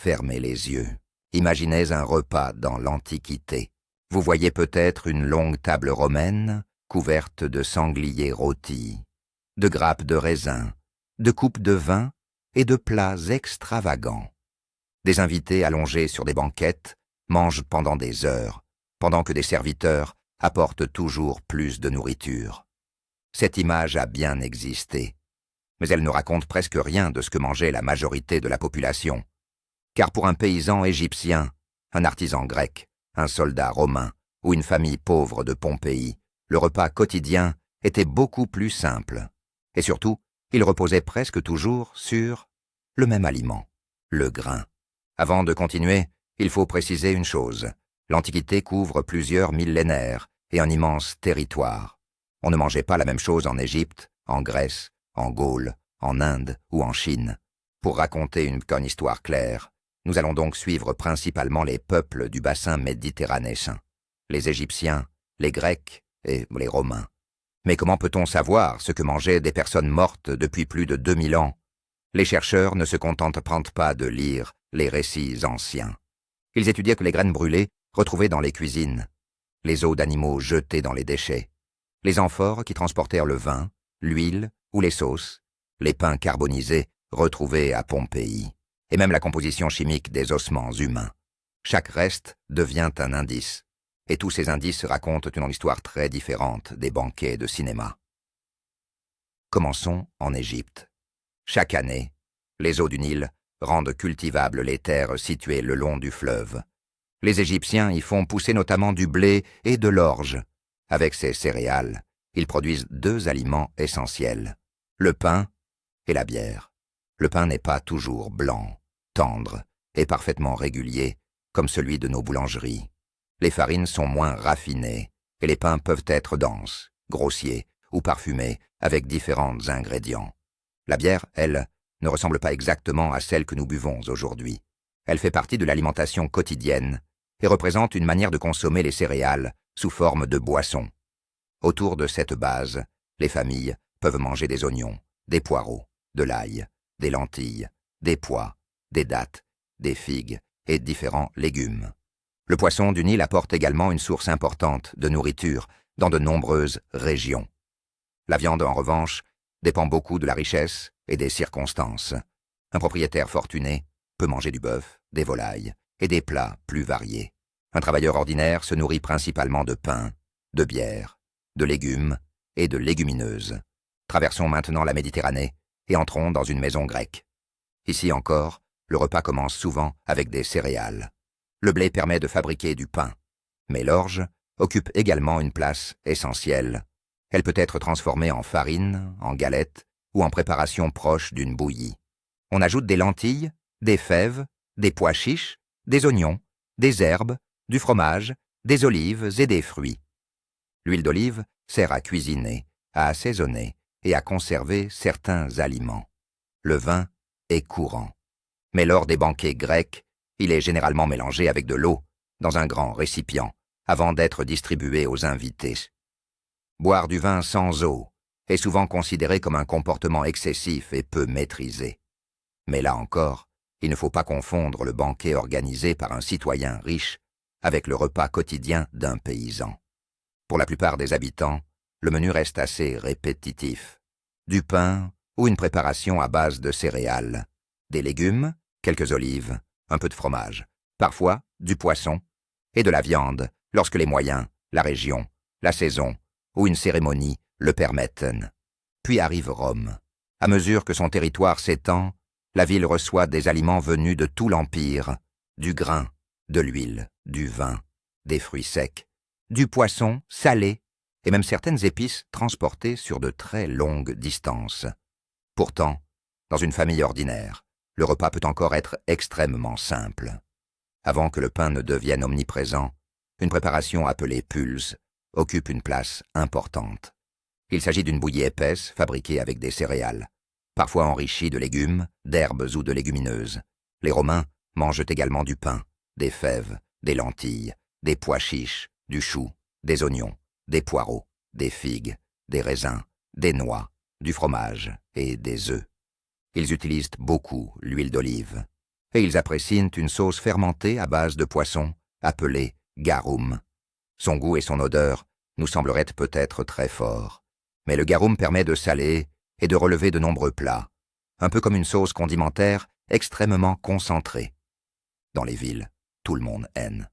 Fermez les yeux. Imaginez un repas dans l'Antiquité. Vous voyez peut-être une longue table romaine couverte de sangliers rôtis, de grappes de raisin, de coupes de vin et de plats extravagants. Des invités allongés sur des banquettes mangent pendant des heures, pendant que des serviteurs apportent toujours plus de nourriture. Cette image a bien existé, mais elle ne raconte presque rien de ce que mangeait la majorité de la population. Car pour un paysan égyptien, un artisan grec, un soldat romain ou une famille pauvre de Pompéi, le repas quotidien était beaucoup plus simple. Et surtout, il reposait presque toujours sur le même aliment, le grain. Avant de continuer, il faut préciser une chose. L'Antiquité couvre plusieurs millénaires et un immense territoire. On ne mangeait pas la même chose en Égypte, en Grèce, en Gaule, en Inde ou en Chine. Pour raconter une histoire claire, nous allons donc suivre principalement les peuples du bassin méditerranéen, les Égyptiens, les Grecs et les Romains. Mais comment peut-on savoir ce que mangeaient des personnes mortes depuis plus de 2000 ans? Les chercheurs ne se contentent pas de lire les récits anciens. Ils étudiaient que les graines brûlées retrouvées dans les cuisines, les os d'animaux jetés dans les déchets, les amphores qui transportèrent le vin, l'huile ou les sauces, les pains carbonisés retrouvés à Pompéi, et même la composition chimique des ossements humains. Chaque reste devient un indice, et tous ces indices racontent une histoire très différente des banquets de cinéma. Commençons en Égypte. Chaque année, les eaux du Nil rendent cultivables les terres situées le long du fleuve. Les Égyptiens y font pousser notamment du blé et de l'orge. Avec ces céréales, ils produisent deux aliments essentiels, le pain et la bière. Le pain n'est pas toujours blanc, tendre et parfaitement régulier, comme celui de nos boulangeries. Les farines sont moins raffinées et les pains peuvent être denses, grossiers ou parfumés avec différents ingrédients. La bière, elle, ne ressemble pas exactement à celle que nous buvons aujourd'hui. Elle fait partie de l'alimentation quotidienne et représente une manière de consommer les céréales sous forme de boisson. Autour de cette base, les familles peuvent manger des oignons, des poireaux, de l'ail, des lentilles, des pois, des dattes, des figues et différents légumes. Le poisson du Nil apporte également une source importante de nourriture dans de nombreuses régions. La viande, en revanche, dépend beaucoup de la richesse et des circonstances. Un propriétaire fortuné peut manger du bœuf, des volailles et des plats plus variés. Un travailleur ordinaire se nourrit principalement de pain, de bière, de légumes et de légumineuses. Traversons maintenant la Méditerranée et entrons dans une maison grecque. Ici encore, le repas commence souvent avec des céréales. Le blé permet de fabriquer du pain, mais l'orge occupe également une place essentielle. Elle peut être transformée en farine, en galette ou en préparation proche d'une bouillie. On ajoute des lentilles, des fèves, des pois chiches, des oignons, des herbes, du fromage, des olives et des fruits. L'huile d'olive sert à cuisiner, à assaisonner et à conserver certains aliments. Le vin est courant. Mais lors des banquets grecs, il est généralement mélangé avec de l'eau, dans un grand récipient, avant d'être distribué aux invités. Boire du vin sans eau est souvent considéré comme un comportement excessif et peu maîtrisé. Mais là encore, il ne faut pas confondre le banquet organisé par un citoyen riche avec le repas quotidien d'un paysan. Pour la plupart des habitants, le menu reste assez répétitif. Du pain ou une préparation à base de céréales, des légumes, quelques olives, un peu de fromage, parfois du poisson et de la viande lorsque les moyens, la région, la saison ou une cérémonie le permettent. Puis arrive Rome. À mesure que son territoire s'étend, la ville reçoit des aliments venus de tout l'Empire, du grain, de l'huile, du vin, des fruits secs, du poisson salé et même certaines épices transportées sur de très longues distances. Pourtant, dans une famille ordinaire, le repas peut encore être extrêmement simple. Avant que le pain ne devienne omniprésent, une préparation appelée pulse occupe une place importante. Il s'agit d'une bouillie épaisse fabriquée avec des céréales, parfois enrichie de légumes, d'herbes ou de légumineuses. Les Romains mangent également du pain, des fèves, des lentilles, des pois chiches, du chou, des oignons, des poireaux, des figues, des raisins, des noix, du fromage et des œufs. Ils utilisent beaucoup l'huile d'olive. et ils apprécient une sauce fermentée à base de poisson, appelée garum. Son goût et son odeur nous sembleraient peut-être très forts, mais le garum permet de saler et de relever de nombreux plats, un peu comme une sauce condimentaire extrêmement concentrée. Dans les villes, tout le monde haine.